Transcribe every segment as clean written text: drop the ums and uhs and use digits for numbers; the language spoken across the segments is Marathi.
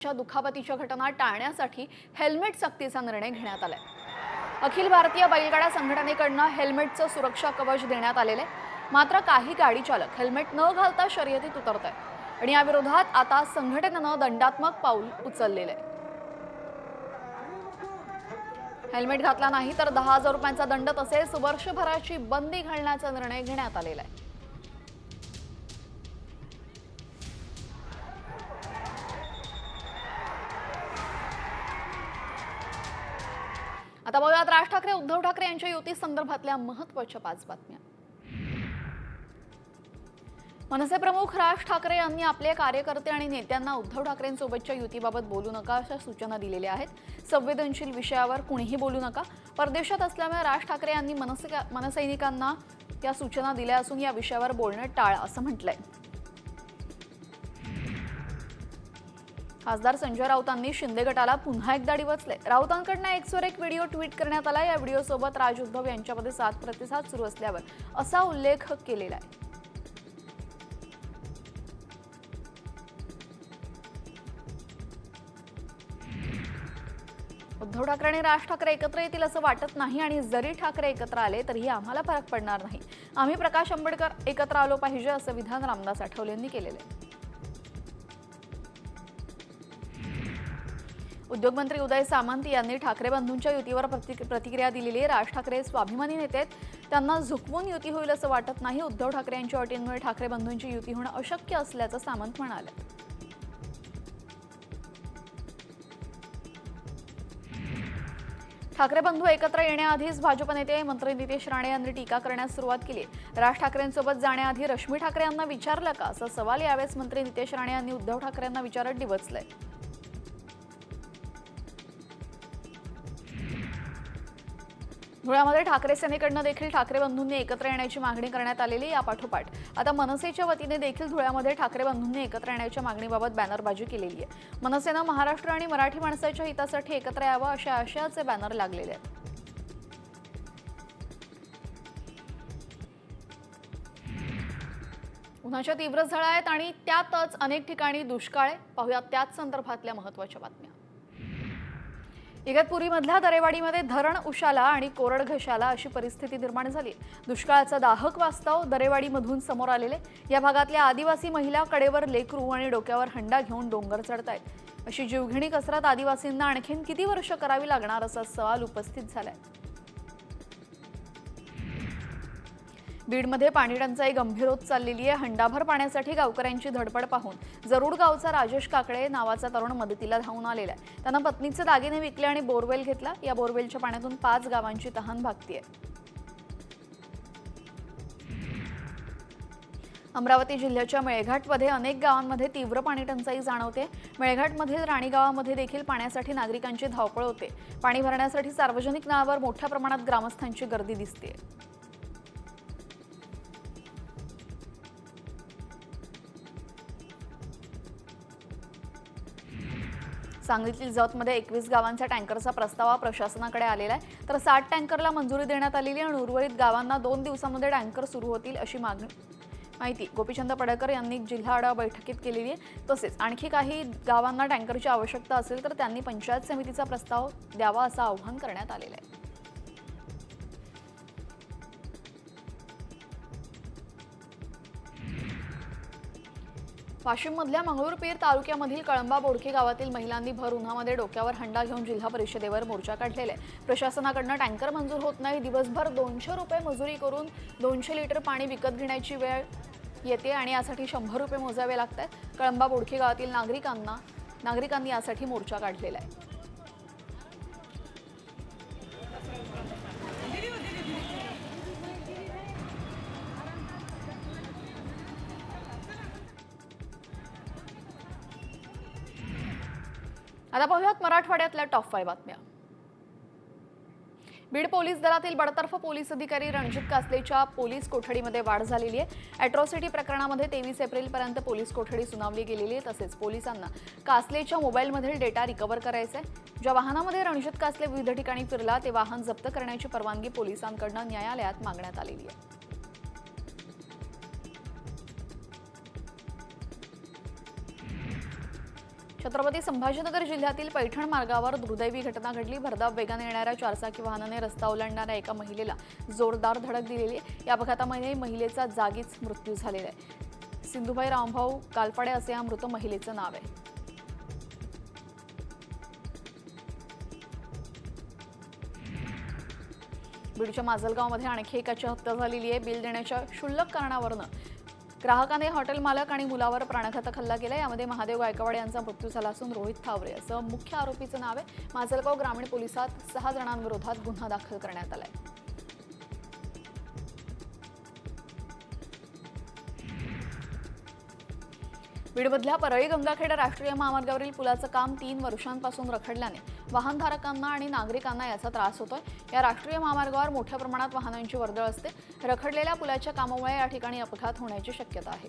दुखापतीच्या घटना टाळण्यासाठी हेल्मेट सक्तीचा निर्णय घेण्यात आलाय। अखिल भारतीय बैलगाडा संघटनेकडून हेल्मेटचं सुरक्षा कवच देण्यात आलेले, मात्र काही गाडी चालक हेल्मेट न घालता शर्यतीत उतरत आहेत आणि या विरोधात आता संघटनेनं दंडात्मक पाऊल उचललेले आहे। हेल्मेट घातला नाही तर 10,000 रुपयांचा दंड तसेच वर्षभराची बंदी घालण्याचा निर्णय घेण्यात आलेला आहे। आता बघूयात राज ठाकरे उद्धव ठाकरे यांच्या युती संदर्भातल्या महत्त्वाच्या 5 बातम्या। मनसे प्रमुख राज ठाकरे यांनी आपले कार्यकर्ते आणि नेत्यांना उद्धव ठाकरेंसोबतच्या युतीबाबत बोलू नका अशा सूचना दिलेल्या आहेत। संवेदनशील विषयावर कुणीही बोलू नका। परदेशात असल्यामुळे राज ठाकरे यांनी मनसैनिकांना या सूचना दिल्या असून या विषयावर बोलणं टाळा असं म्हटलंय। खासदार संजय राऊतांनी शिंदे गटाला पुन्हा एकदा डिवचले। राऊतांकडून एक्सवर एक व्हिडिओ ट्विट करण्यात आला। या व्हिडिओसोबत राज उद्धव यांच्यामध्ये 7 प्रतिसाद सुरू असल्यावर असा उल्लेख केलेला आहे। उद्धव ठाकरे आणि राज ठाकरे एकत्र येतील असं वाटत नाही आणि जरी ठाकरे एकत्र आले तरीही आम्हाला फरक पडणार नाही। आम्ही प्रकाश आंबेडकर एकत्र आलो पाहिजे असं विधान रामदास आठवले यांनी केलेलं आहे। उद्योगमंत्री उदय सामंत यांनी ठाकरे बंधूंच्या युतीवर प्रतिक्रिया दिलेली आहे। राज ठाकरे स्वाभिमानी नेते आहेत, त्यांना झुकवून युती होईल असं वाटत नाही। उद्धव ठाकरे यांच्या अटींमुळे ठाकरे बंधूंची युती होणं अशक्य असल्याचं सामंत म्हणाले। ठाकरे बंधू एकत्र येण्याआधीच भाजप नेते मंत्री नितेश राणे यांनी टीका करण्यास सुरुवात केली। राज ठाकरेंसोबत जाण्याआधी रश्मी ठाकरे यांना विचारलं का असा सवाल यावेळेस मंत्री नितेश राणे यांनी उद्धव ठाकरेंना विचारत डिवचलंय। धुळ्यामध्ये ठाकरे सेनेकडून देखील ठाकरे बंधूंनी एकत्र येण्याची मागणी करण्यात आलेली। या पाठोपाठ आता मनसेच्या वतीने देखील धुळ्यामध्ये ठाकरे बंधूंनी एकत्र येण्याच्या मागणीबाबत बॅनरबाजी केलेली आहे। मनसेनं महाराष्ट्र आणि मराठी माणसाच्या हितासाठी एकत्र यावं अशा आशयाचे बॅनर लागलेले आहेत। उन्हाच्या तीव्र झळा आहेत आणि त्यातच अनेक ठिकाणी दुष्काळ आहे। पाहूया त्याच संदर्भातल्या महत्त्वाच्या बातम्या। इगतपुरीमधल्या दरेवाडीमध्ये धरण उशाला आणि कोरड घशाला अशी परिस्थिती निर्माण झाली। दुष्काळाचा दाहक वास्तव दरेवाडीमधून समोर आलेले। या भागातल्या आदिवासी महिला कडेवर लेकरू आणि डोक्यावर हंडा घेऊन डोंगर चढतायत। अशी जीवघेणी कसरत आदिवासींना आणखीन किती वर्ष करावी लागणार असा सवाल उपस्थित झालाय। बीडमध्ये पाणी टंचाई गंभीर होत चाललेली आहे। हंडाभर पाण्यासाठी गावकऱ्यांची धडपड पाहून जरूड गावचा राजेश काकडे नावाचा तरुण मदतीला धावून आलेला आहे। त्यानं पत्नीचे दागिने विकले आणि बोरवेल घेतला। या बोरवेलच्या पाण्यातून 5 गावांची तहान भागतीये। अमरावती जिल्ह्याच्या मेळघाटमध्ये अनेक गावांमध्ये तीव्र पाणी टंचाई जाणवते। मेळघाटमधील राणी गावामध्ये देखील पाण्यासाठी नागरिकांची धावपळ होते। पाणी भरण्यासाठी सार्वजनिक नळावर मोठ्या प्रमाणात ग्रामस्थांची गर्दी दिसते। सांगलीतील जतमध्ये 21 गावांच्या टँकरचा प्रस्ताव प्रशासनाकडे आलेला आहे, तर 60 टँकरला मंजुरी देण्यात आलेली आणि उर्वरित गावांना 2 दिवसांमध्ये टँकर सुरू होतील अशी माहिती गोपीचंद पडळकर यांनी जिल्हा आढावा बैठकीत केलेली आहे। तसेच आणखी काही गावांना टँकरची आवश्यकता असेल तर त्यांनी पंचायत समितीचा प्रस्ताव द्यावा असं आवाहन करण्यात आलेलं आहे। वाशिममधल्या मंगळूरपीर तालुक्यामधील कळंबा बोडके गावातील महिलांनी भर उन्हामध्ये डोक्यावर हंडा घेऊन जिल्हा परिषदेवर मोर्चा काढलेला आहे। प्रशासनाकडून टँकर मंजूर होत नाही। दिवसभर 200 रुपये मजुरी करून 200 लिटर पाणी विकत घेण्याची वेळ येते आणि यासाठी 100 रुपये मोजावे लागतात। कळंबा बोडके गावातील नागरिकांनी यासाठी मोर्चा काढलेला आहे। आता पाहूयात मराठवाड्यातल्या टॉप 5 बातम्या। बीड पोलीस दलातील बडतर्फ पोलीस अधिकारी रणजित कासलेच्या पोलीस कोठडीमध्ये वाढ झालेली आहे। अॅट्रॉसिटी प्रकरणामध्ये 23 एप्रिलपर्यंत पोलीस कोठडी सुनावली गेलेली आहे। तसेच पोलिसांना कासलेच्या मोबाईलमधील डेटा रिकव्हर करायचा आहे। ज्या वाहनामध्ये रणजित कासले विविध ठिकाणी फिरला ते वाहन जप्त करण्याची परवानगी पोलिसांकडून न्यायालयात मागण्यात आलेली आहे। छत्रपती संभाजीनगर जिल्ह्यातील पैठण मार्गावर दुर्दैवी घटना घडली। भरधाव वेगाने येणाऱ्या चारचाकी वाहनाने रस्ता ओलांडणाऱ्या एका महिलेला जोरदार धडक दिलेली आहे। या अपघातामध्ये महिलेचा जागीच मृत्यू झालेला आहे। सिंधुबाई रामभाऊ कालफाडे असे या मृत महिलेचं नाव आहे। बीडच्या माजलगावमध्ये आणखी एकाची हत्या झालेली आहे। बिल देण्याच्या क्षुल्लक कारणावरून ग्राहकाने हॉटेल मालक आणि मुलावर प्राणघातक हल्ला केला। यामध्ये महादेव गायकवाड यांचा मृत्यू झाला असून रोहित थावरे असं मुख्य आरोपीचं नाव आहे। माजलगाव ग्रामीण पोलिसात 6 जणांविरोधात गुन्हा दाखल करण्यात आलाय। बीडमधल्या परळी गंगाखेड राष्ट्रीय महामार्गावरील पुलाचं काम 3 वर्षांपासून रखडल्याने वाहनधारकांना आणि नागरिकांना याचा त्रास होतोय। या राष्ट्रीय महामार्गावर मोठ्या प्रमाणात वाहनांची वर्दळ असते। रखडलेल्या पुलाच्या कामामुळे या ठिकाणी अपघात होण्याची शक्यता आहे।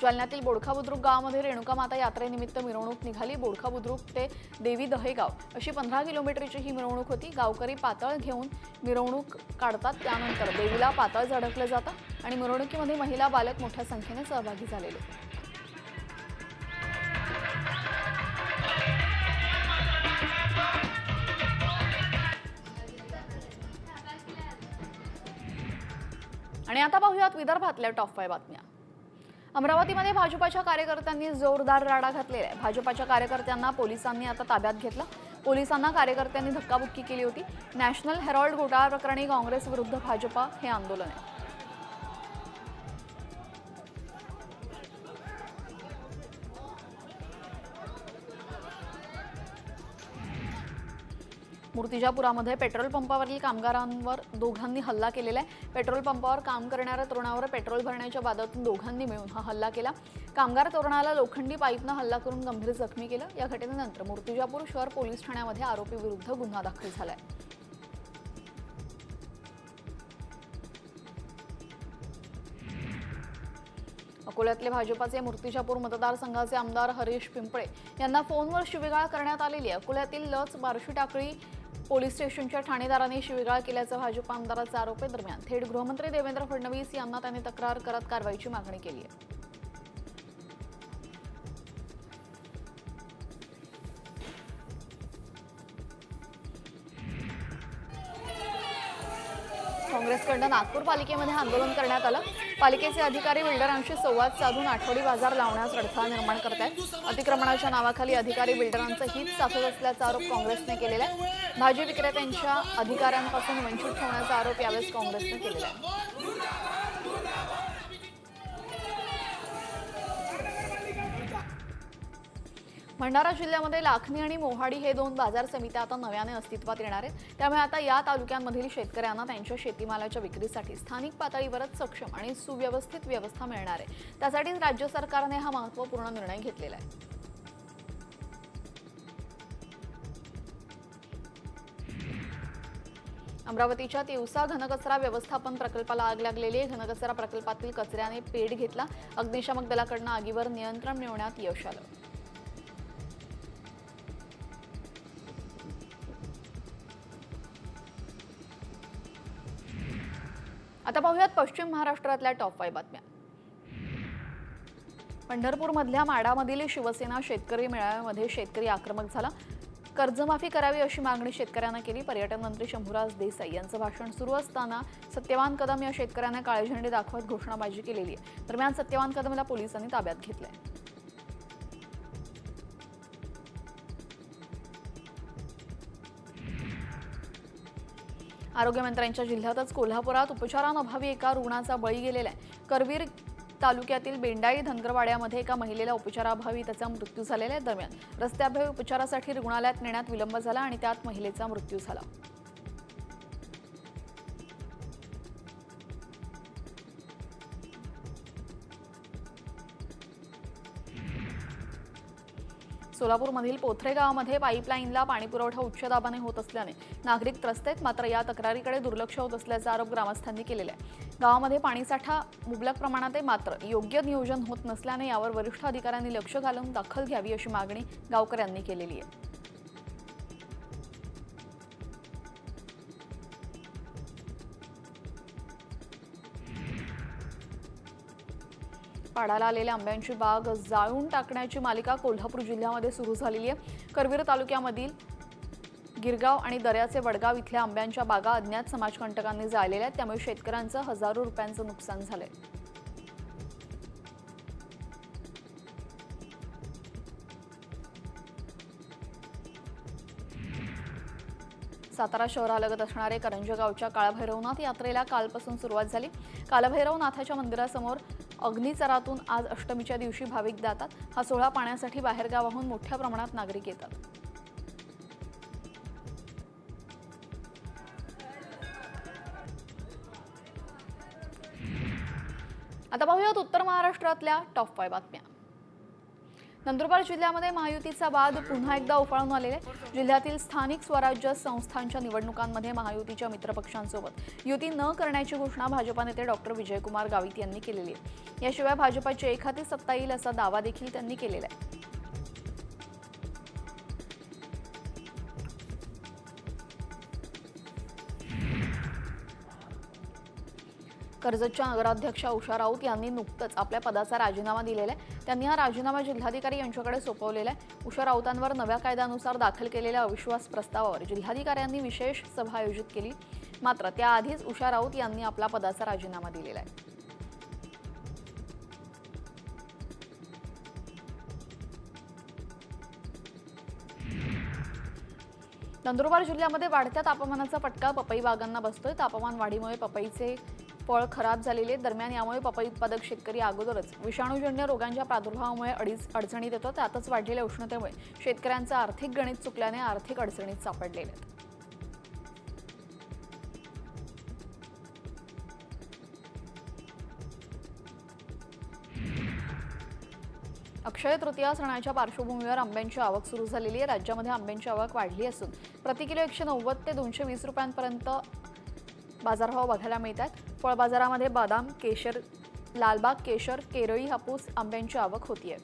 जालन्यातील बोडखा बुद्रुक गावामध्ये रेणुका माता यात्रेनिमित्त मिरवणूक निघाली। बोडखा बुद्रुक ते देवी दहेगाव अशी 15 किलोमीटरची ही मिरवणूक होती। गावकरी पातळ घेऊन मिरवणूक काढतात, त्यानंतर देवीला पातळ झडकलं जातं आणि मिरवणुकीमध्ये महिला बालक मोठ्या संख्येने सहभागी झालेले। आणि आता पाहूयात विदर्भातल्या टॉप 5 बातम्या। अमरावतीमध्ये भाजपाच्या कार्यकर्त्यांनी जोरदार राडा घातलेला आहे। भाजपाच्या कार्यकर्त्यांना पोलिसांनी आता ताब्यात घेतलं। पोलिसांना कार्यकर्त्यांनी धक्काबुक्की केली होती। नॅशनल हेरॉल्ड घोटाळा प्रकरणी काँग्रेस विरुद्ध भाजपा हे आंदोलन आहे। मूर्तिजापुरामध्ये पेट्रोल पंपावरील कामगारांवर दोघांनी हल्ला केलेला आहे। पेट्रोल पंपावर काम करणाऱ्या तरुणावर पेट्रोल भरण्याच्या वादातून दोघांनी मिळून हा हल्ला केला। कामगार तरुणाला लोखंडी पाईपनं हल्ला करून गंभीर जखमी केलं। या घटनेनंतर मूर्तिजापूर शहर पोलीस ठाण्यामध्ये आरोपी विरुद्ध गुन्हा दाखल झालाय। अकोल्यातले भाजपाचे मूर्तिजापूर मतदारसंघाचे आमदार हरीश पिंपळे यांना फोनवर शिवीगाळ करण्यात आलेली आहे। अकोल्यातील लच बार्शी टाकळी पोलीस स्टेशनच्या ठाणेदारांनी शिवीगाळ केल्याचा भाजप आमदाराचा आरोप आहे। दरम्यान थेट गृहमंत्री देवेंद्र फडणवीस यांना त्यांनी तक्रार करत कारवाईची मागणी केली आहे। काँग्रेसकडून नागपूर पालिकेमध्ये आंदोलन करण्यात आलं। पालिकेचे अधिकारी बिल्डरांशी संवाद साधून आठवडी बाजार लावण्यास अडथळा निर्माण करतायत। अतिक्रमणाच्या नावाखाली अधिकारी बिल्डरांचं हित साधत असल्याचा आरोप काँग्रेसने केलेला आहे। भाजी विक्रेत्यांच्या अधिकाऱ्यांपासून वंचित ठेवण्याचा आरोप यावेळी काँग्रेसने केलेला आहे। भंडारा जिल्ह्यामध्ये लाखनी आणि मोहाडी हे 2 बाजार समित्या आता नव्याने अस्तित्वात येणार आहेत। त्यामुळे आता या तालुक्यांमधील शेतकऱ्यांना त्यांच्या शेतीमालाच्या विक्रीसाठी स्थानिक पातळीवरच सक्षम आणि सुव्यवस्थित व्यवस्था मिळणार आहे। त्यासाठी राज्य सरकारने हा महत्त्वपूर्ण निर्णय घेतलेला आहे। अमरावतीच्या तिवसा घनकचरा व्यवस्थापन प्रकल्पाला आग लागलेली आहे। घनकचरा प्रकल्पातील कचऱ्याने पेट घेतला। अग्निशामक दलाकडून आगीवर नियंत्रण मिळवण्यात यश आलं। आता पाहूयात पश्चिम महाराष्ट्रातल्या टॉप 5 बातम्या। पंढरपूरमधल्या माडामधील शिवसेना शेतकरी मेळाव्यामध्ये शेतकरी आक्रमक झाला। कर्जमाफी करावी अशी मागणी शेतकऱ्यांना केली। पर्यटन मंत्री शंभूराज देसाई यांचं भाषण सुरू असताना सत्यवान कदम या शेतकऱ्यांना काळे झेंडे दाखवत घोषणाबाजी केलेली आहे। दरम्यान सत्यवान कदमला पोलिसांनी ताब्यात घेतलंय। आरोग्यमंत्र्यांच्या जिल्ह्यातच कोल्हापुरात उपचारांअभावी एका रुग्णाचा बळी गेलेला आहे। करवीर तालुक्यातील बेंडाळी धनगरवाड्यामध्ये एका महिलेला उपचाराअभावी त्याचा मृत्यू झालेला आहे। दरम्यान रस्त्याअभावी उपचारासाठी रुग्णालयात नेण्यात विलंब झाला आणि त्यात महिलेचा मृत्यू झाला। सोलापूरमधील पोथरे गावामध्ये पाईपलाईनला पाणीपुरवठा उच्च दाबाने होत असल्याने नागरिक त्रस्त आहेत। मात्र या तक्रारीकडे दुर्लक्ष होत असल्याचा आरोप ग्रामस्थांनी केलेला आहे। गावामध्ये पाणीसाठा मुबलक प्रमाणात आहे, मात्र योग्य नियोजन होत नसल्याने यावर वरिष्ठ अधिकाऱ्यांनी लक्ष घालून दखल घ्यावी अशी मागणी गावकऱ्यांनी केलेली आहे। पाडाला आलेल्या आंब्यांची बाग जाळून टाकण्याची मालिका कोल्हापूर जिल्ह्यामध्ये सुरू झालेली आहे। करवीर तालुक्यामधील गिरगाव आणि दर्याचे वडगाव इथल्या आंब्यांच्या बागा अज्ञात समाजकंटकांनी जाळलेल्या आहेत। त्यामुळे शेतकऱ्यांचं हजारो रुपयांचं नुकसान झालंय। सातारा शहरालगत असणारे करंजगावच्या काळभैरवनाथ यात्रेला कालपासून सुरुवात झाली। कालभैरवनाथाच्या मंदिरासमोर अग्निचरातून आज अष्टमीच्या दिवशी भाविक जातात। हा सोहळा पाहण्यासाठी बाहेरगावाहून मोठ्या प्रमाणात नागरिक येतात। आता पाहूयात उत्तर महाराष्ट्रातल्या टॉप 5 बातम्या। नंदुरबार जिल्ह्यामध्ये महायुतीचा वाद पुन्हा एकदा उफाळून आलेला आहे। जिल्ह्यातील स्थानिक स्वराज्य संस्थांच्या निवडणुकांमध्ये महायुतीच्या मित्रपक्षांसोबत युती न करण्याची घोषणा भाजपा नेते डॉक्टर विजयकुमार गावित यांनी केलेली आहे। याशिवाय भाजपची एकहाती सत्ता येईल असा दावा देखील त्यांनी केलेला आहे। कर्जतच्या नगराध्यक्षा उषा राऊत यांनी नुकतंच आपल्या पदाचा राजीनामा दिलेला आहे। त्यांनी हा राजीनामा जिल्हाधिकारी यांच्याकडे सोपवलेला आहे। उषा राऊतांवर नव्या कायद्यानुसार दाखल केलेल्या अविश्वास प्रस्तावावर जिल्हाधिकाऱ्यांनी विशेष सभा आयोजित केली। मात्र त्याआधीच उषा राऊत यांनी आपला पदाचा राजीनामा दिलेला आहे। नंदुरबार जिल्ह्यामध्ये वाढत्या तापमानाचा फटका पपई बागांना बसतोय। तापमान वाढीमुळे पपईचे फळ खराब झालेले। दरम्यान यामुळे पपई उत्पादक शेतकरी अगोदरच विषाणूजन्य रोगांच्या प्रादुर्भावामुळे अडचणीत येतो। त्यातच वाढलेल्या उष्णतेमुळे शेतकऱ्यांचं आर्थिक गणित चुकल्याने आर्थिक अडचणीत सापडलेले आहेत। अक्षय तृतीया सणाच्या पार्श्वभूमीवर आंब्यांची आवक सुरू झालेली आहे। राज्यामध्ये आंब्यांची आवक वाढली असून प्रति किलो 190 ते 220 रुपयांपर्यंत बाजारभाव बघायला मिळतात। फळ बाजारामध्ये बदाम, केशर, लालबाग केशर, केरळी हापूस आंब्यांची आवक होतीये।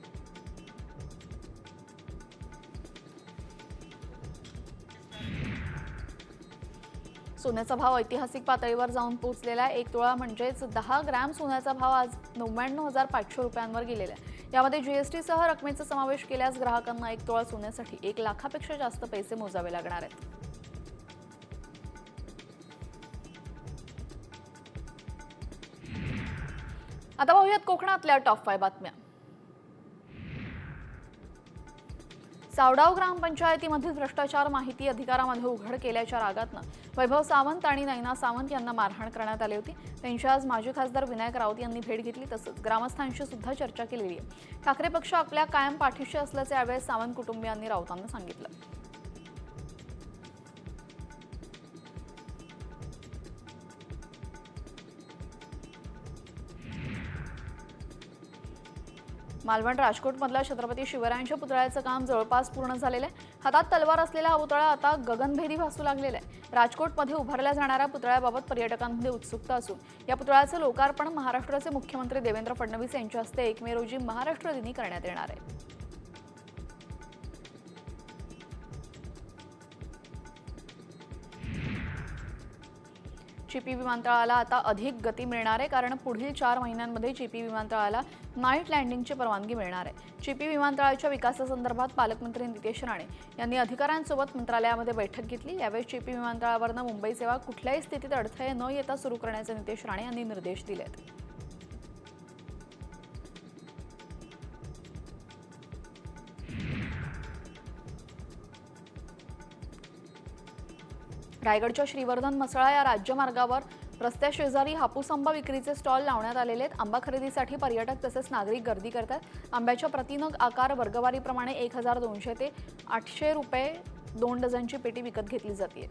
सोन्याचा भाव ऐतिहासिक पातळीवर जाऊन पोहोचलेला आहे। 1 तोळा म्हणजेच 10 ग्रॅम सोन्याचा भाव आज 99,500 रुपयांवर गेलेला आहे। यामध्ये जीएसटी सह रकमेचा समावेश केल्यास ग्राहकांना 1 तोळा सोन्यासाठी 1 लाखापेक्षा जास्त पैसे मोजावे लागणार आहेत। आता पाहूयात कोकणातल्या टॉप 5 बातम्या। सावडाव ग्रामपंचायतीमधील भ्रष्टाचार माहिती अधिकारामध्ये उघड केल्याच्या रागातनं वैभव सावंत आणि नैना सावंत यांना मारहाण करण्यात आली होती। त्यांची आज माजी खासदार विनायक राऊत यांनी भेट घेतली। तसंच ग्रामस्थांशी सुद्धा चर्चा केलेली आहे। ठाकरे पक्ष आपल्या कायम पाठीशी असल्याचे यावेळेस सावंत कुटुंबियांनी राऊतांना सांगितलं। मालवण राजकोटमधल्या छत्रपती शिवरायांच्या पुतळ्याचं काम जवळपास पूर्ण झालेलं आहे। हातात तलवार असलेला हा पुतळा आता गगनभेदी भासू लागलेला आहे। राजकोटमध्ये उभारल्या जाणाऱ्या पुतळ्याबाबत पर्यटकांमध्ये उत्सुकता असून या पुतळ्याचं लोकार्पण महाराष्ट्राचे मुख्यमंत्री देवेंद्र फडणवीस यांच्या हस्ते 1 मे रोजी महाराष्ट्र दिनी करण्यात येणार आहे। चिपी विमानतळाला आता अधिक गती मिळणार आहे, कारण पुढील 4 महिन्यांमध्ये चिपी विमानतळाला नाईट लँडिंगची परवानगी मिळणार आहे। चिपी विमानतळाच्या विकासासंदर्भात पालकमंत्री नितेश राणे यांनी अधिकाऱ्यांसोबत मंत्रालयामध्ये बैठक घेतली। यावेळी चिपी विमानतळावरनं मुंबई सेवा कुठल्याही स्थितीत अडथळे न येता सुरू करण्याचे नितेश राणे यांनी निर्देश दिलेत। रायगडच्या श्रीवर्धन मसळा या राज्यमार्गावर रस्त्या शेजारी हापूस आंबा विक्रीचे स्टॉल लावण्यात आलेले आहेत। आंबा खरेदीसाठी पर्यटक तसेच नागरिक गर्दी करतात। आंब्याच्या प्रतिनग आकार वर्गवारीप्रमाणे 1200 ते 800 रुपये 2 डझनची पेटी विकत घेतली जाते।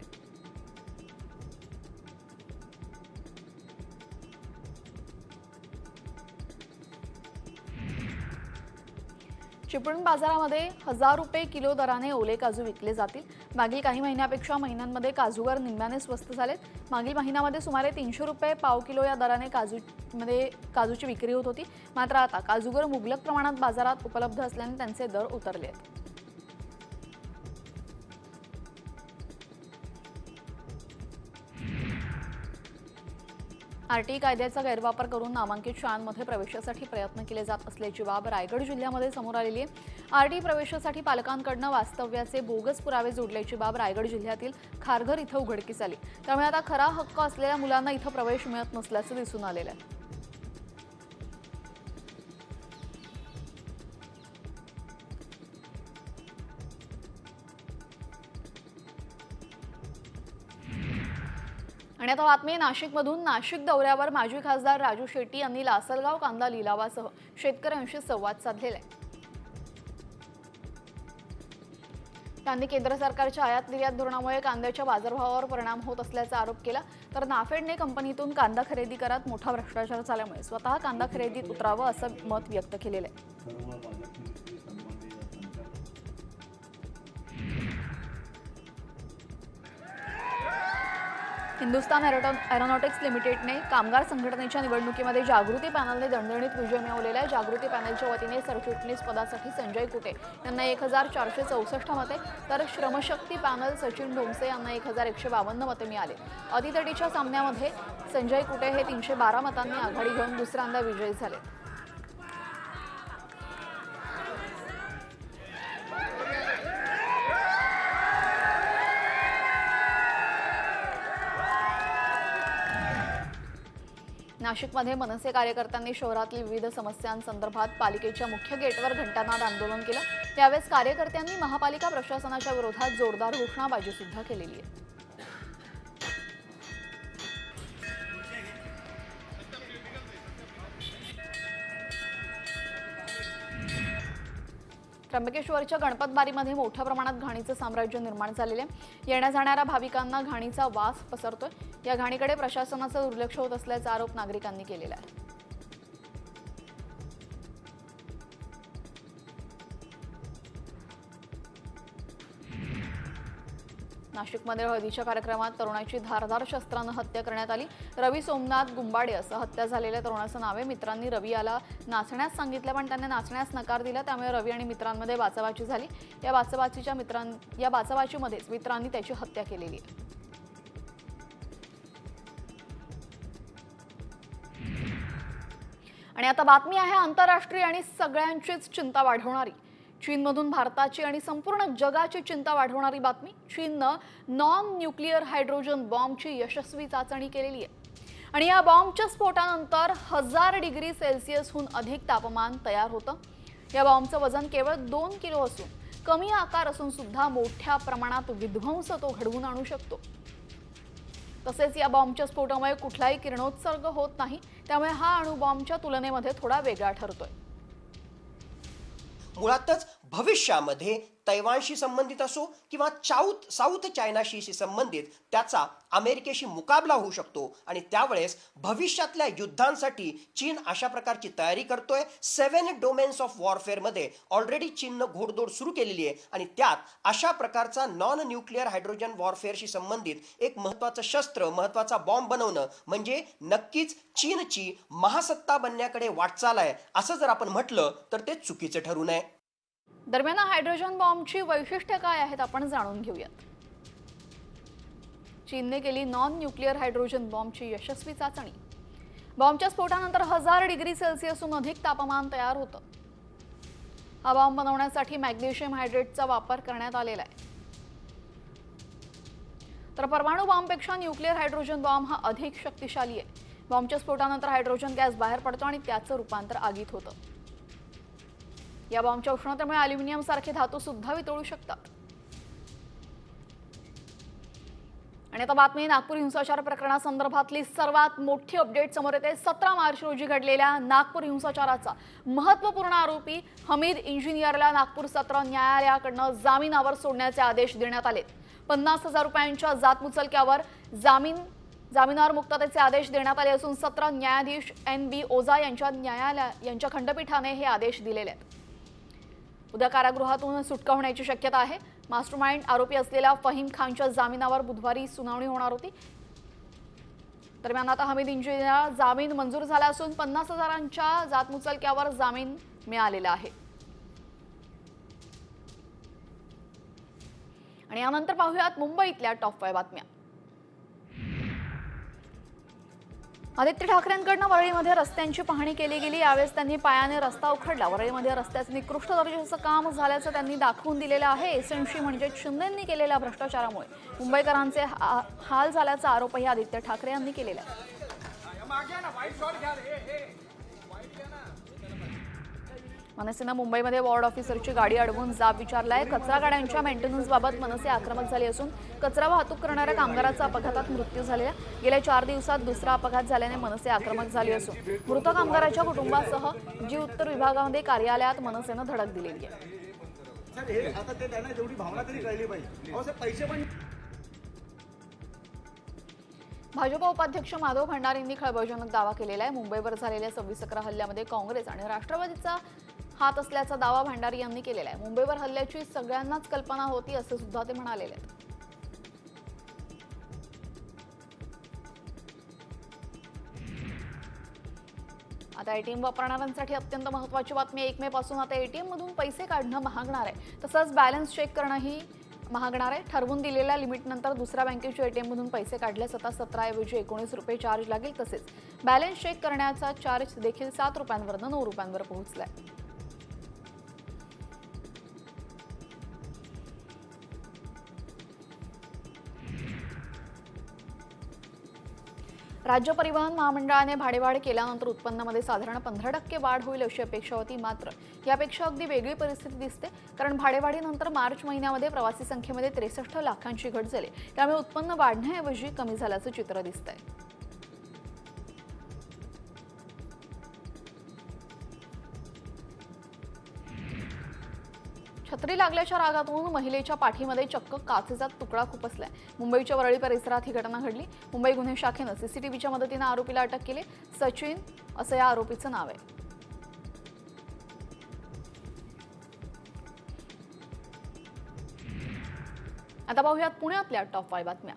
चिपळूण बाजारामध्ये 1000 रुपये किलो दराने ओले काजू विकले जातील। मागील काही महिन्यापेक्षा महिन्यांमध्ये काजूवर निम्म्याने स्वस्त झालेत। मागील महिन्यामध्ये सुमारे 300 रुपये पाव किलो या दराने काजूची विक्री होत होती। मात्र आता काजूगर मुबलक प्रमाणात बाजारात उपलब्ध असल्याने त्यांचे दर उतरले आहेत। आरटीई कायद्याचा गैरवापर करून नामांकित शाळांमध्ये प्रवेशासाठी प्रयत्न केले जात असल्याची बाब रायगड जिल्ह्यामध्ये समोर आलेली आहे। आरटीई प्रवेशासाठी पालकांकडून वास्तव्याचे बोगस पुरावे जोडल्याची बाब रायगड जिल्ह्यातील खारघर इथं उघडकीस आली। त्यामुळे आता खरा हक्क असलेल्या मुलांना इथं प्रवेश मिळत नसल्याचं दिसून आलेलं आहे। आणि आता बातमी आहे नाशिकमधून। नाशिक दौऱ्यावर माजी खासदार राजू शेट्टी यांनी लासलगाव कांदा लिलावासह शेतकऱ्यांशी संवाद साधलेला आहे। त्यांनी केंद्र सरकारच्या आयात निर्यात धोरणामुळे कांद्याच्या बाजारभावावर परिणाम होत असल्याचा आरोप केला। तर नाफेडने कंपनीतून कांदा खरेदी करत मोठा भ्रष्टाचार झाल्यामुळे स्वतः कांदा खरेदीत उतरावं असं मत व्यक्त केलेलं आहे। हिंदुस्तान एरोनॉटिक्स लिमिटेडने कामगार संघटनेच्या निवडणुकीमध्ये जागृती पॅनलने दणदणीत विजय मिळवलेला आहे। जागृती पॅनलच्या वतीने सरचिटणीस पदासाठी संजय कुटे यांना 1464 मते, तर श्रमशक्ती पॅनल सचिन ढोमसे यांना 1152 मते मिळाले। अतितटीच्या सामन्यामध्ये संजय कुटे हे 312 मतांनी आघाडी घेऊन दुसऱ्यांदा विजयी झाले। नाशिकमध्ये मनसे कार्यकर्त्यांनी शहरातील विविध समस्यांसंदर्भात पालिकेच्या मुख्य गेटवर घंटानाद आंदोलन केलं। यावेळेस कार्यकर्त्यांनी महापालिका प्रशासनाच्या विरोधात जोरदार घोषणाबाजी सुद्धा केलेली आहे। त्र्यंबकेश्वरच्या गणपतबारीमध्ये मोठ्या प्रमाणात घाणीचं साम्राज्य निर्माण झालेले आहे। येण्या जाणाऱ्या भाविकांना घाणीचा वास पसरतोय। या घाणीकडे प्रशासनाचं दुर्लक्ष होत असल्याचा आरोप नागरिकांनी केलेला आहे। नाशिकमध्ये हळदीच्या कार्यक्रमात तरुणाची धारदार शस्त्रानं हत्या करण्यात आली। रवी सोमनाथ गुंबाडे असं हत्या झालेल्या तरुणाचं नाव आहे। मित्रांनी रवी याला नाचण्यास सांगितलं, पण त्याने नाचण्यास नकार दिला। त्यामुळे रवी आणि मित्रांमध्ये बाचाबाची झाली। या बाचाबाचीमध्येच मित्रांनी त्याची हत्या केलेली आहे। आणि आता बातमी आहे आंतरराष्ट्रीय आणि सगळ्यांचीच चिंता वाढवणारी। चीनमधून भारताची आणि संपूर्ण जगाची चिंता वाढवणारी बातमी। चीननं नॉन न्यूक्लिअर हायड्रोजन बॉम्बची यशस्वी चाचणी केलेली आहे। आणि या बॉम्बच्या स्फोटानंतर 1000 डिग्री सेल्सिअसहून अधिक तापमान तयार होतं। या बॉम्बचं वजन केवळ 2 किलो असून कमी आकार असून सुद्धा मोठ्या प्रमाणात विध्वंस तो घडवून आणू शकतो। तसेच या बॉम्बच्या स्फोटामुळे कुठलाही किरणोत्सर्ग होत नाही। त्यामुळे हा अणुबॉम्बच्या तुलनेमध्ये थोडा वेगळा ठरतोय। मुळातच भविष्यामध्ये तैवानशी संबंधित असो किंवा साऊथ चायनाशी संबंधित त्याचा अमेरिकेशी मुकाबला होऊ शकतो। आणि त्यावेळेस भविष्यातल्या युद्धांसाठी चीन अशा प्रकारची तयारी करतोय। 7 डोमेन्स ऑफ वॉरफेअरमध्ये ऑलरेडी चीननं घोडदौड सुरू केलेली आहे। आणि त्यात अशा प्रकारचा नॉन न्यूक्लिअर हायड्रोजन वॉरफेअरशी संबंधित एक महत्त्वाचं शस्त्र, महत्त्वाचा बॉम्ब बनवणं म्हणजे नक्कीच चीनची महासत्ता बनण्याकडे वाटचाल आहे असं जर आपण म्हटलं तर ते चुकीचं ठरू नये। दरम्यान हायड्रोजन बॉम्बची वैशिष्ट्ये काय आहेत आपण जाणून घेऊयात। चीनने केली नॉन न्यूक्लिअर हायड्रोजन बॉम्बची यशस्वी चाचणी। बॉम्बच्या स्फोटानंतर 1000 डिग्री सेल्सिअसहून अधिक तापमान तयार होतं। हा बॉम्ब बनवण्यासाठी मॅग्नेशियम हायड्रेटचा वापर करण्यात आलेला आहे। तर परमाणु बॉम्बपेक्षा न्यूक्लिअर हायड्रोजन बॉम्ब हा अधिक शक्तिशाली आहे। बॉम्बच्या स्फोटानंतर हायड्रोजन गॅस बाहेर पडतो आणि त्याचं रूपांतर आगीत होतं। या बॉम्बच्या उष्णतेमुळे अॅल्युमिनियम सारखे धातू सुद्धा वितळू शकतात। आणि आता बातमी नागपूर हिंसाचार प्रकरणासंदर्भातली सर्वात मोठी अपडेट समोर येते। 17 मार्च रोजी घडलेल्या नागपूर हिंसाचाराचा महत्त्वपूर्ण आरोपी हमीद इंजिनियरला नागपूर सत्र न्यायालयाकडून जामिनावर सोडण्याचे आदेश देण्यात आले। 50,000 रुपयांच्या जातमुचलक्यावर जामिनावर मुक्ततेचे आदेश देण्यात आले असून सत्र न्यायाधीश NB ओझा यांच्या खंडपीठाने हे आदेश दिलेले आहेत। उद्या कारागृहातून सुटका होण्याची शक्यता आहे। मास्टरमाइंड आरोपी असलेल्या फहीम खानच्या जामिनावर बुधवारी सुनावणी होणार होती। दरम्यान आता हमीद इंजिनियरला जामीन मंजूर झाला असून 50,000च्या जातमुचलक्यावर जामीन मिळालेला आहे। आणि यानंतर पाहूयात मुंबईतल्या टॉप 5 बातम्या। आदित्य ठाकरेंकडनं वरळीमध्ये रस्त्यांची पाहणी केली गेली। यावेळेस त्यांनी पायाने रस्ता उखडला। वरळीमध्ये रस्त्याचं निकृष्ट दर्जाचं काम झाल्याचं त्यांनी दाखवून दिलेलं आहे। एसएमसी म्हणजे शिंदेंनी केलेल्या भ्रष्टाचारामुळे मुंबईकरांचे हाल झाल्याचा आरोपही आदित्य ठाकरे यांनी केलेला आहे। मनसेनं मुंबईमध्ये वॉर्ड ऑफिसरची गाडी अडवून जाब विचारलाय। कचरा गाड्यांच्या मेंटेनन्सबाबत मनसे आक्रमक झाली असून कचरा वाहतूक करणाऱ्या कामगाराचा अपघातात मृत्यू झालेला। गेल्या 4 दिवसात दुसरा अपघात झाल्याने मनसे आक्रमक झाली असून मृत कामगाराच्या कुटुंबासह जी उत्तर विभागामध्ये कार्यालयात मनसेनं धडक दिलेली आहे। आता ते त्यांना जेवढी भावना तरी कळली पाहिजे। अहो साहेब पैसे पण भाजपा उपाध्यक्ष माधव भंडारींनी खळबळजनक दावा केलेला आहे। मुंबईवर झालेल्या 26/11 हल्ल्यामध्ये काँग्रेस आणि राष्ट्रवादीचा हात असल्याचा दावा भंडारी यांनी केलेला आहे। मुंबईवर हल्ल्याची सगळ्यांनाच कल्पना होती असं सुद्धा ते म्हणालेले आहेत। आता एटीएम वापरणाऱ्यांसाठी अत्यंत महत्त्वाची बातमी। 1 मे पासून आता एटीएम मधून पैसे काढणं महागणार आहे। तसंच बॅलन्स चेक करणंही महागणार आहे। ठरवून दिलेल्या लिमिटनंतर दुसऱ्या बँकेच्या एटीएम मधून पैसे काढल्यास आता 17 ऐवजी 19 रुपये चार्ज लागेल। तसेच बॅलन्स चेक करण्याचा चार्ज देखील 7 रुपयांवरून 9 रुपयांवर पोहोचलाय। राज्य परिवहन महामंडळाने भाडेवाढ केल्यानंतर उत्पन्नामध्ये साधारण 15% वाढ होईल अशी अपेक्षा होती। मात्र यापेक्षा अगदी वेगळी परिस्थिती दिसते, कारण भाडेवाढीनंतर मार्च महिन्यामध्ये प्रवासी संख्येमध्ये 63 लाखांची घट झाली। त्यामुळे उत्पन्न वाढण्याऐवजी कमी झाल्याचं चित्र दिसतंय। छत्री लागल्याच्या रागातून महिलेच्या पाठीमध्ये चक्क काचेचा तुकडा खुपसलाय। मुंबईच्या वरळी परिसरात ही घटना घडली। मुंबई गुन्हे शाखेनं सीसीटीव्हीच्या मदतीने आरोपीला अटक केली। सचिन असं या आरोपीचं नाव आहे। आता पाहूयात पुण्यातल्या टॉप 5 बातम्या।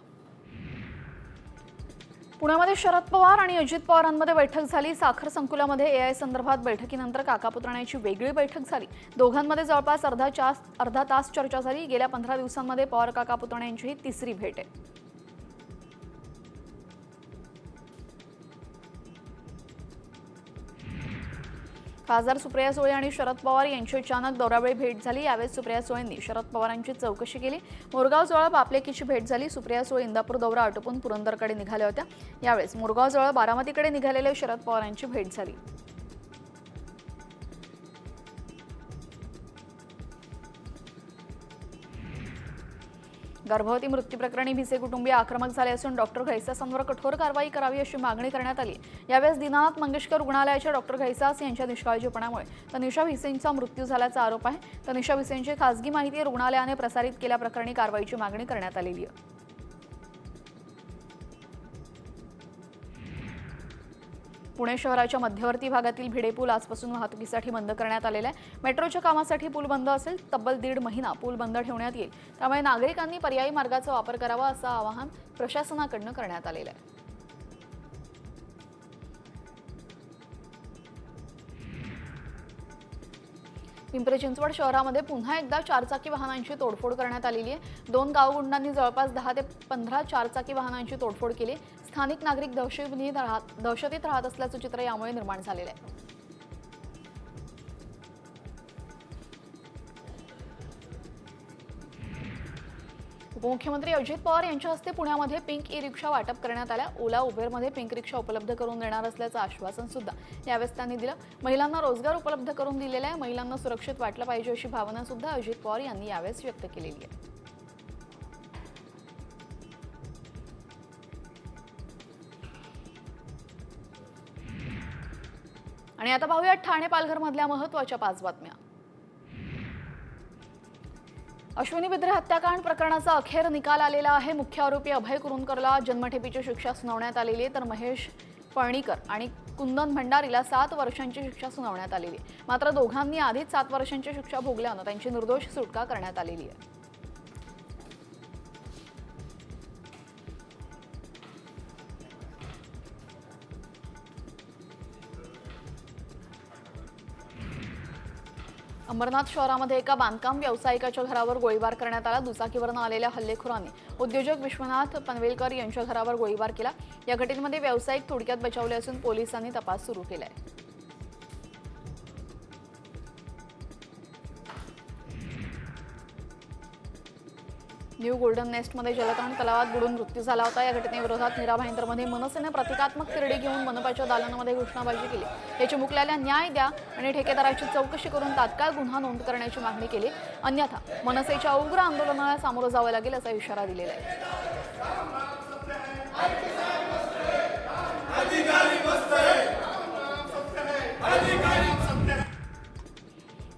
पुण्यामध्ये शरद पवार आणि अजित पवारांमध्ये बैठक झाली। साखर संकुलामध्ये एआय संदर्भात बैठकीनंतर काका पुतण्याची वेगळी बैठक झाली। दोघांमध्ये जवळपास अर्धा तास चर्चा झाली। गेल्या 15 दिवसांमध्ये पवार काका पुतण्यांची ही तिसरी भेट आहे। खासदार सुप्रिया सुळे आणि शरद पवार यांची अचानक दौऱ्यावेळी भेट झाली। यावेळी सुप्रिया सुळेंनी शरद पवारांची चौकशी केली। मोरगावजवळ बापलेकीची भेट झाली। सुप्रिया सुळे इंदापूर दौरा आटोपून पुरंदरकडे निघाल्या होत्या। यावेळेस मोरगावजवळ बारामतीकडे निघालेल्या शरद पवारांची भेट झाली। गर्भवती मृत्यू प्रकरणी भिसे कुटुंबीय आक्रमक झाले असून डॉक्टर घैसासांवर कठोर कारवाई करावी अशी मागणी करण्यात आली। यावेळेस दीनानाथ मंगेशकर रुग्णालयाच्या डॉक्टर घैसास यांच्या निष्काळजीपणामुळे तनिषा भिसेंचा मृत्यू झाल्याचा आरोप आहे। तनिषा भिसेंची खासगी माहिती रुग्णालयाने प्रसारित केल्याप्रकरणी कारवाईची मागणी करण्यात आलेली आहे। पुणे शहराच्या मध्यवर्ती भागातील भिडे पूल आजपासून वाहतुकीसाठी बंद करण्यात आलेला आहे। मेट्रोच्या कामासाठी पूल बंद असेल। तब्बल 1.5 महिना पूल बंद ठेवण्यात येईल। त्यामुळे नागरिकांनी पर्यायी मार्गाचा वापर करावा असं आवाहन प्रशासनाकडून करण्यात आलेलं आहे। पिंपरी चिंचवड शहरामध्ये पुन्हा एकदा 4चाकी वाहनांची तोडफोड करण्यात आलेली आहे। 2 गावगुंडांनी जवळपास 10 ते 15 4चाकी वाहनांची तोडफोड केली। स्थानिक नागरिक दहशतीत राहत असल्याचं चित्र यामुळे निर्माण झालेलं आहे। उपमुख्यमंत्री अजित पवार यांच्या हस्ते पुण्यामध्ये पिंक ई रिक्षा वाटप करण्यात आल्या। ओला उबेरमध्ये पिंक रिक्षा उपलब्ध करून देणार असल्याचं आश्वासन सुद्धा यावेळेस त्यांनी दिलं। महिलांना रोजगार उपलब्ध करून दिलेला आहे। महिलांना सुरक्षित वाटलं पाहिजे अशी भावना सुद्धा अजित पवार यांनी यावेळेस व्यक्त केलेली आहे। आणि आता पाहूया ठाणे पालघर मधल्या महत्त्वाच्या 5 बातम्या। अश्विनी बिद्रे हत्याकांड प्रकरणाचा अखेर निकाल आलेला आहे। मुख्य आरोपी अभय कुरुंदकरला जन्मठेपेची शिक्षा सुनावण्यात आलेली आहे, तर महेश फळणीकर आणि कुंदन भंडारीला 7 वर्षांची शिक्षा सुनावण्यात आलेली आहे। मात्र दोघांनी आधीच 7 वर्षांची शिक्षा भोगल्यानं त्यांची निर्दोष सुटका करण्यात आलेली आहे। अंबरनाथ शहरामध्ये एका बांधकाम व्यावसायिकाच्या घरावर गोळीबार करण्यात आला. दुचाकीवरून आलेल्या हल्लेखोरांनी उद्योजक विश्वनाथ पनवेलकर यांच्या घरावर गोळीबार केला. या घटनेमध्ये व्यावसायिक थोडक्यात बचावले असून पोलिसांनी तपास सुरू केलाय. न्यू गोल्डन नेस्टमध्ये जलतरण तलावात बुडून मृत्यू झाला होता. या घटनेविरोधात मीरा भाईंदरमध्ये मनसेने प्रतिकात्मक तिरडी घेऊन मनपाच्या दालनामध्ये घोषणाबाजी केली. याची मुकल्याला न्याय द्या आणि ठेकेदाराची चौकशी करून तात्काळ गुन्हा नोंद करण्याची मागणी केली. अन्यथा मनसेच्या उग्र आंदोलनाला सामोरं जावं लागेल असा इशारा दिलेला आहे.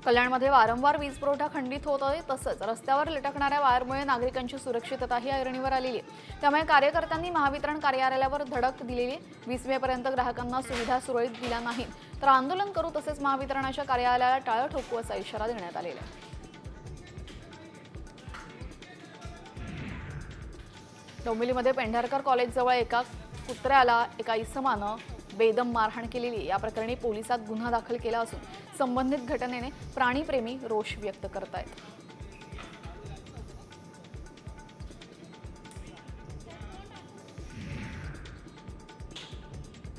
कल्याणमध्ये वारंवार वीज पुरवठा खंडित होत आहे. तसंच रस्त्यावर लटकणाऱ्या वायरमुळे नागरिकांची सुरक्षितताही ऐरणीवर आलेली आहे. त्यामुळे कार्यकर्त्यांनी महावितरण कार्यालयावर धडक दिलेली आहे. 20 मेपर्यंत ग्राहकांना सुविधा सुरळीत दिल्या नाहीत तर आंदोलन करू, तसेच महावितरणाच्या कार्यालयाला टाळं ठोकू असा इशारा देण्यात आलेला आहे. डोंबिवलीमध्ये पेंढारकर कॉलेजजवळ एका कुत्र्याला एका इसमानं बेदम मारहाण केलेली. या प्रकरणी पोलिसात गुन्हा दाखल केला असून संबंधित घटनेने प्राणीप्रेमी रोष व्यक्त करतायत.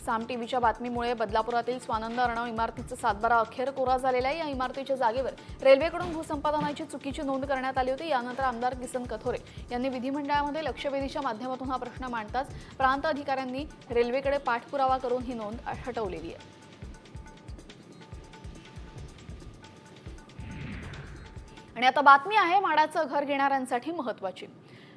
साम टीव्हीच्या बातमीमुळे बदलापुरातील स्वानंद अर्णव इमारतीचा सातबारा अखेर कोरा झालेला आहे. या इमारतीच्या जागेवर रेल्वेकडून भूसंपादनाची चुकीची नोंद करण्यात आली होती. यानंतर आमदार किसन कथोरे यांनी विधिमंडळामध्ये लक्षवेधीच्या माध्यमातून हा प्रश्न मांडताच प्रांत अधिकाऱ्यांनी रेल्वेकडे पाठपुरावा करून ही नोंद हटवलेली आहे. आणि आता बातमी आहे म्हाडाचं घर घेणाऱ्यांसाठी महत्त्वाची.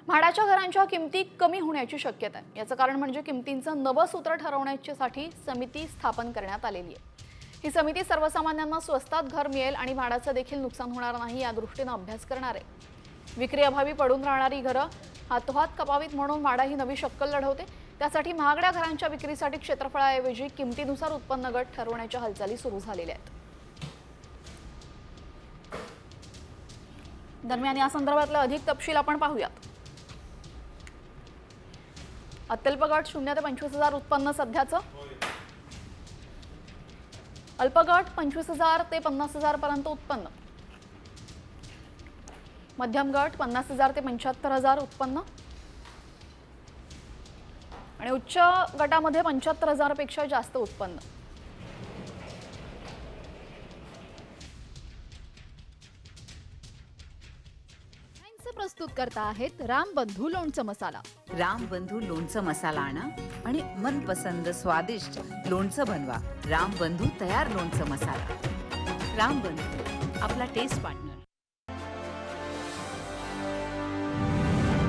म्हाडाच्या घरांच्या किमती कमी होण्याची शक्यता आहे. याचं कारण म्हणजे किमतींचं नवं सूत्र ठरवण्यासाठी समिती स्थापन करण्यात आलेली आहे. ही समिती सर्वसामान्यांना स्वस्तात घर मिळेल आणि म्हाडाचं देखील नुकसान होणार नाही या दृष्टीनं अभ्यास करणार आहे. विक्री अभावी पडून राहणारी घरं हातोहात कपावीत म्हणून म्हाडा ही नवी शक्कल लढवते. त्यासाठी महागड्या घरांच्या विक्रीसाठी क्षेत्रफळाऐवजी किमतीनुसार उत्पन्न गट ठरवण्याच्या हालचाली सुरू झालेल्या आहेत. दरम्यान या संदर्भातला अधिक तपशील आपण पाहूयात. अत्यल्प गट 0 ते 25,000 उत्पन्न सध्याचं. अल्प गट 25,000 ते 50,000 पर्यंत उत्पन्न. मध्यम गट 50,000 ते 75,000 उत्पन्न आणि उच्च गटामध्ये 75,000 पेक्षा जास्त उत्पन्न. प्रस्तुत करता आहेत रामबंधू लोणचं मसाला. रामबंधू लोणचं मसाला आणा आणि मनपसंद स्वादिष्ट लोणचं बनवा. रामबंधू तयार लोणचं मसाला. रामबंधू आपला टेस्ट पार्टनर.